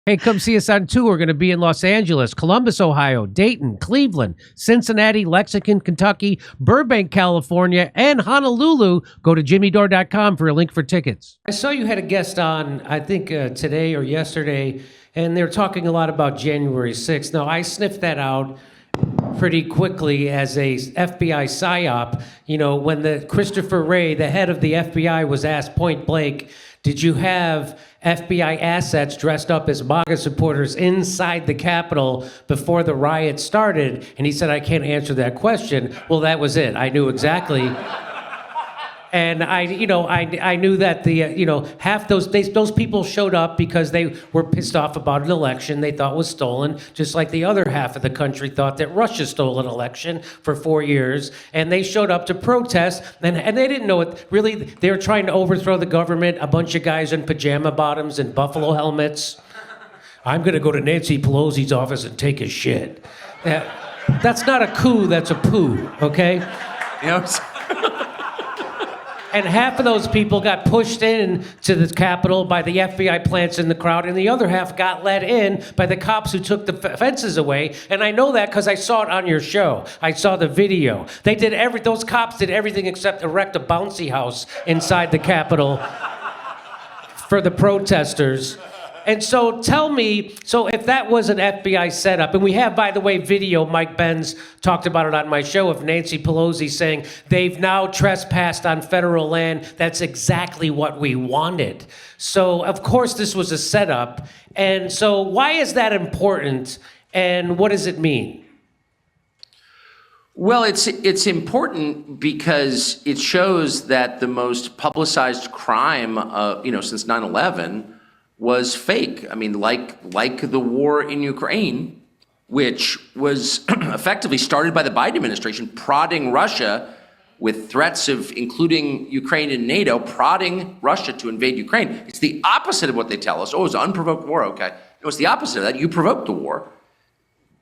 Hey, come see us on tour. We're going to be in Los Angeles, Columbus, Ohio, Dayton, Cleveland, Cincinnati, Lexington, Kentucky, Burbank, California, and Honolulu. Go to jimmydore.com for a link for tickets. I saw you had a guest on, I think today or yesterday, and they were talking a lot about January 6th. Now, I sniffed that out pretty quickly as a FBI PsyOp. You know, when the Christopher Wray, the head of the FBI, was asked point blank, did you have FBI assets dressed up as MAGA supporters inside the Capitol before the riot started? And he said, I can't answer that question. Well, that was it. I knew exactly. And I knew that half those people showed up because they were pissed off about an election they thought was stolen, just like the other half of the country thought that Russia stole an election for 4 years. And they showed up to protest, and they didn't know it. Really, they were trying to overthrow the government, a bunch of guys in pajama bottoms and buffalo helmets. I'm going to go to Nancy Pelosi's office and take a shit. That's not a coup, that's a poo, okay? Yep. And half of those people got pushed in to the Capitol by the FBI plants in the crowd, and the other half got let in by the cops who took the fences away. And I know that because I saw it on your show. I saw the video. Those cops did everything except erect a bouncy house inside the Capitol for the protesters. And so tell me, so if that was an FBI setup, and we have, by the way, video, Mike Benz talked about it on my show, of Nancy Pelosi saying they've now trespassed on federal land. That's exactly what we wanted. So, of course, this was a setup. And so why is that important, and what does it mean? Well, it's important because it shows that the most publicized crime, since 9/11 was fake. I mean, like the war in Ukraine, which was effectively started by the Biden administration, prodding Russia with threats of including Ukraine in NATO, prodding Russia to invade Ukraine. It's the opposite of what they tell us. Oh, it was an unprovoked war, okay. It was the opposite of that. You provoked the war.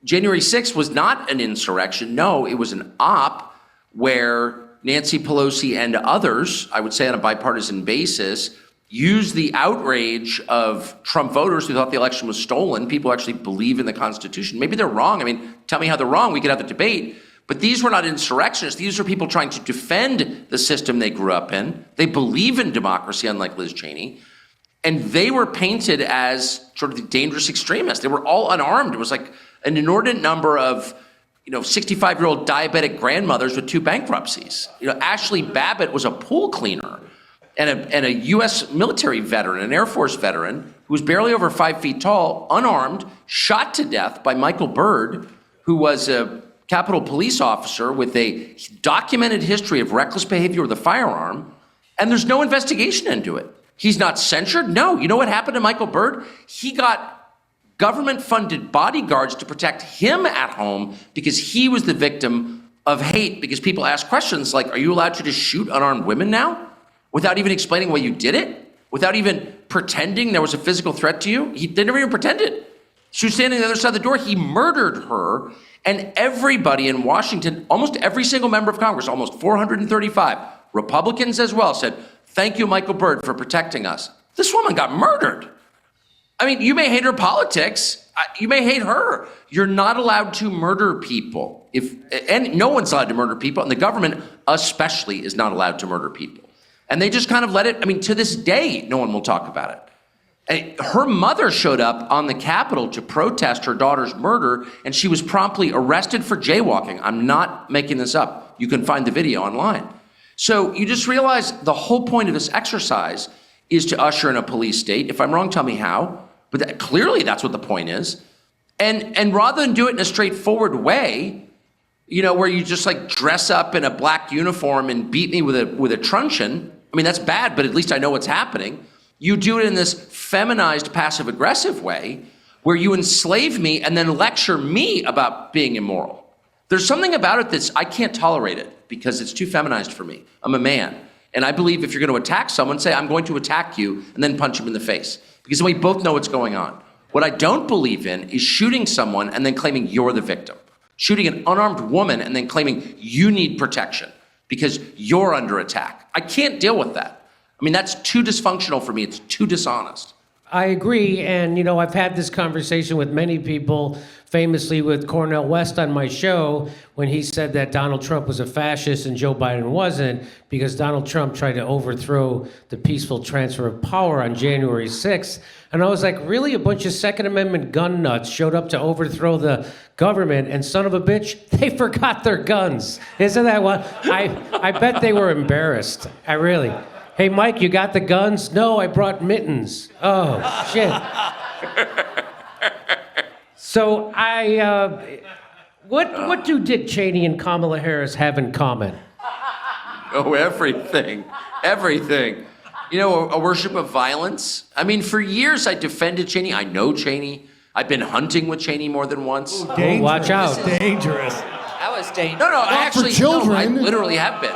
January 6th was not an insurrection. No, it was an op where Nancy Pelosi and others, I would say on a bipartisan basis, used the outrage of Trump voters who thought the election was stolen. People actually believe in the Constitution. Maybe they're wrong. I mean, tell me how they're wrong. We could have the debate. But these were not insurrectionists. These are people trying to defend the system they grew up in. They believe in democracy, unlike Liz Cheney. And they were painted as sort of the dangerous extremists. They were all unarmed. It was like an inordinate number of 65-year-old diabetic grandmothers with 2 bankruptcies. Ashley Babbitt was a pool cleaner. And a U.S. military veteran, an Air Force veteran, who was barely over 5 feet tall, unarmed, shot to death by Michael Byrd, who was a Capitol Police officer with a documented history of reckless behavior with a firearm, and there's no investigation into it. He's not censured? No. You know what happened to Michael Byrd? He got government-funded bodyguards to protect him at home because he was the victim of hate, because people ask questions like, are you allowed to just shoot unarmed women now? Without even explaining why you did it? Without even pretending there was a physical threat to you? They never even pretended. She was standing on the other side of the door. He murdered her. And everybody in Washington, almost every single member of Congress, almost 435, Republicans as well, said, thank you, Michael Byrd, for protecting us. This woman got murdered. I mean, you may hate her politics. You may hate her. You're not allowed to murder people. And no one's allowed to murder people. And the government especially is not allowed to murder people. And they just kind of let it, to this day, no one will talk about it. And her mother showed up on the Capitol to protest her daughter's murder, and she was promptly arrested for jaywalking. I'm not making this up. You can find the video online. So you just realize the whole point of this exercise is to usher in a police state. If I'm wrong, tell me how. But clearly that's what the point is. And rather than do it in a straightforward way, where you just dress up in a black uniform and beat me with a truncheon, that's bad, but at least I know what's happening. You do it in this feminized, passive-aggressive way where you enslave me and then lecture me about being immoral. There's something about it I can't tolerate it because it's too feminized for me. I'm a man. And I believe if you're going to attack someone, say, I'm going to attack you, and then punch him in the face. Because then we both know what's going on. What I don't believe in is shooting someone and then claiming you're the victim. Shooting an unarmed woman and then claiming you need protection because you're under attack. I can't deal with that. That's too dysfunctional for me. It's too dishonest. I agree, and I've had this conversation with many people, famously with Cornel West on my show, when he said that Donald Trump was a fascist and Joe Biden wasn't, because Donald Trump tried to overthrow the peaceful transfer of power on January 6th. And I was like, really? A bunch of Second Amendment gun nuts showed up to overthrow the government, and son of a bitch, they forgot their guns. Isn't that what? I bet they were embarrassed. I really. Hey, Mike, you got the guns? No, I brought mittens. Oh, shit. So what do Dick Cheney and Kamala Harris have in common? Oh, everything. Everything. A worship of violence. I mean, for years I defended Cheney. I know Cheney. I've been hunting with Cheney more than once. Ooh, dangerous. Oh, watch out. Dangerous. That was dangerous. No, I actually, for children. No, I literally have been.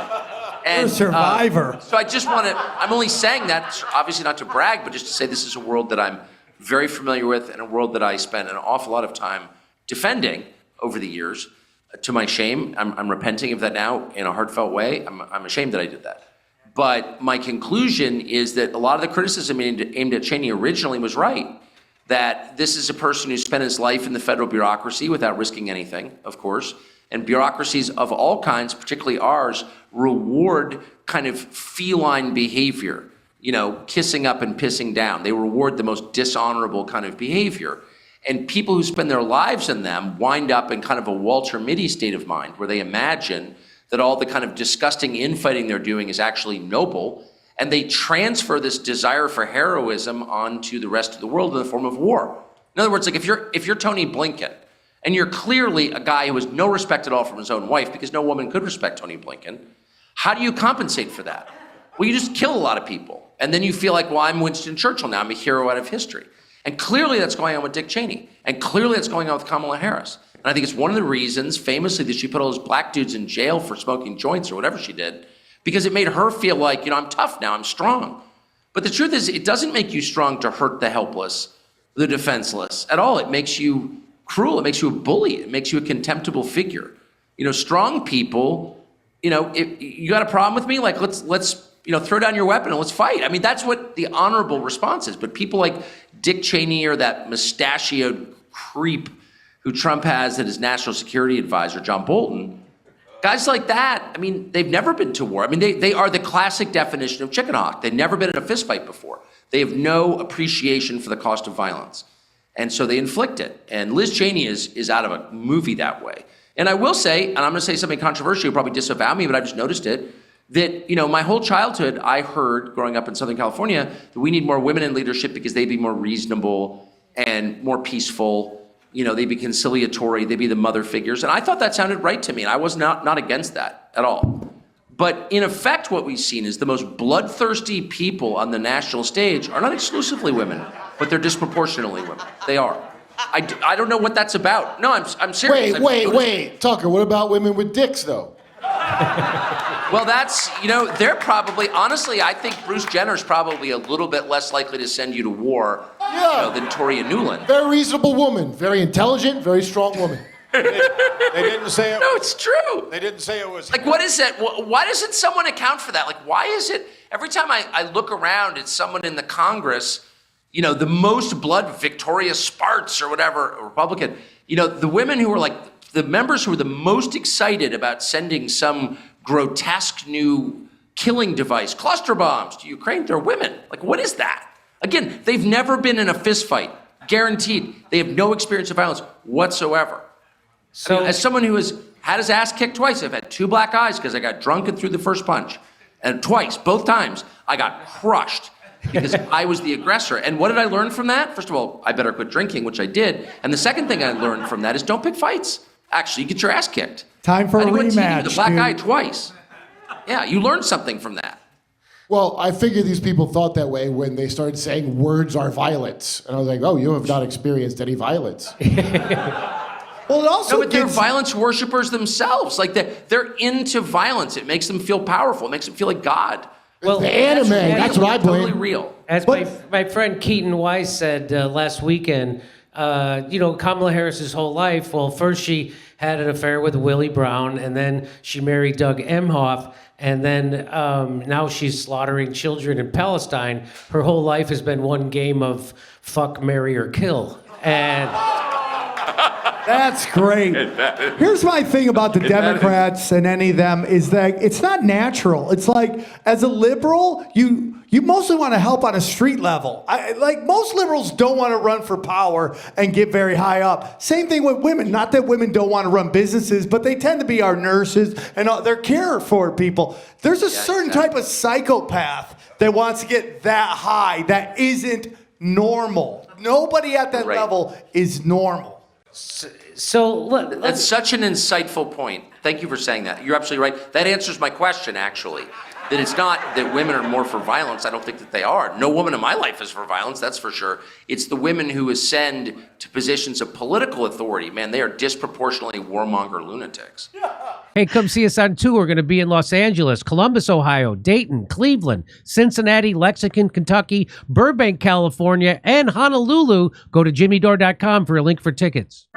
You're a survivor. So I just want to, I'm only saying that, obviously not to brag, but just to say this is a world that I'm very familiar with and a world that I spent an awful lot of time defending over the years. To my shame, I'm repenting of that now in a heartfelt way. I'm ashamed that I did that. But my conclusion is that a lot of the criticism aimed at Cheney originally was right. That this is a person who spent his life in the federal bureaucracy without risking anything, of course. And bureaucracies of all kinds, particularly ours, reward kind of feline behavior, kissing up and pissing down. They reward the most dishonorable kind of behavior. And people who spend their lives in them wind up in kind of a Walter Mitty state of mind, where they imagine that all the kind of disgusting infighting they're doing is actually noble, and they transfer this desire for heroism onto the rest of the world in the form of war. In other words, like if you're Tony Blinken, and you're clearly a guy who has no respect at all from his own wife, because no woman could respect Tony Blinken, how do you compensate for that? Well, you just kill a lot of people. And then you feel like, well, I'm Winston Churchill now, I'm a hero out of history. And clearly that's going on with Dick Cheney. And clearly that's going on with Kamala Harris. And I think it's one of the reasons, famously, that she put all those black dudes in jail for smoking joints or whatever she did, because it made her feel like, I'm tough now, I'm strong. But the truth is, it doesn't make you strong to hurt the helpless, the defenseless at all. It makes you cruel, it makes you a bully, it makes you a contemptible figure. Strong people, if you got a problem with me, like let's throw down your weapon and let's fight. I mean, that's what the honorable response is. But people like Dick Cheney or that mustachioed creep who Trump has as his national security advisor, John Bolton, guys like that, I mean, they've never been to war. I mean, they are the classic definition of chicken hawk. They've never been in a fist fight before. They have no appreciation for the cost of violence. And so they inflict it. And Liz Cheney is out of a movie that way. And I will say, and I'm going to say something controversial, you'll probably disavow me, but I just noticed it, that, my whole childhood, I heard growing up in Southern California that we need more women in leadership because they'd be more reasonable and more peaceful. They'd be conciliatory, they'd be the mother figures. And I thought that sounded right to me. And I was not against that at all. But in effect, what we've seen is the most bloodthirsty people on the national stage are not exclusively women, but they're disproportionately women. They are. I don't know what that's about. No, I'm serious. Wait. Tucker, what about women with dicks, though? Well, that's, they're probably, honestly, I think Bruce Jenner's probably a little bit less likely to send you to war than Toria Nuland. Very reasonable woman. Very intelligent, very strong woman. They didn't say it. No, it's true. They didn't say it was. Like, what is that? Why doesn't someone account for that? Like, why is it every time I look around at someone in the Congress, the most blood, Victoria Spartz or whatever, a Republican, the women who are like, the members who are the most excited about sending some grotesque new killing device, cluster bombs to Ukraine, they're women. Like, what is that? Again, they've never been in a fist fight. Guaranteed. They have no experience of violence whatsoever. So, as someone who has had his ass kicked twice, I've had 2 black eyes because I got drunk and threw the first punch. And twice, both times, I got crushed because I was the aggressor. And what did I learn from that? First of all, I better quit drinking, which I did. And the second thing I learned from that is don't pick fights. Actually, you get your ass kicked. Time for a rematch, the black eye twice. Yeah, you learned something from that. Well, I figured these people thought that way when they started saying words are violence. And I was like, oh, you have not experienced any violence. Well, it also no, but they're violence worshipers themselves. Like, they're into violence. It makes them feel powerful. It makes them feel like God. Well, the anime, that's what I blame. Totally real. As my friend Keaton Wise said last weekend, Kamala Harris's whole life. Well, first she had an affair with Willie Brown, and then she married Doug Emhoff, and then now she's slaughtering children in Palestine. Her whole life has been one game of fuck, marry, or kill. And That's great. Here's my thing about the Democrats and any of them is that it's not natural. It's like, as a liberal, you mostly want to help on a street level. Like, most liberals don't want to run for power and get very high up. Same thing with women. Not that women don't want to run businesses, but they tend to be our nurses and they're care for people. There's a certain type of psychopath that wants to get that high that isn't normal. Nobody at that level is normal. so That's such an insightful point. Thank you for saying that. You're absolutely right. That answers my question, actually. That it's not that women are more for violence. I don't think that they are. No woman in my life is for violence, that's for sure. It's the women who ascend to positions of political authority. Man, they are disproportionately warmonger lunatics. Hey, come see us on tour. We're going to be in Los Angeles, Columbus, Ohio, Dayton, Cleveland, Cincinnati, Lexington, Kentucky, Burbank, California, and Honolulu. Go to jimmydore.com for a link for tickets.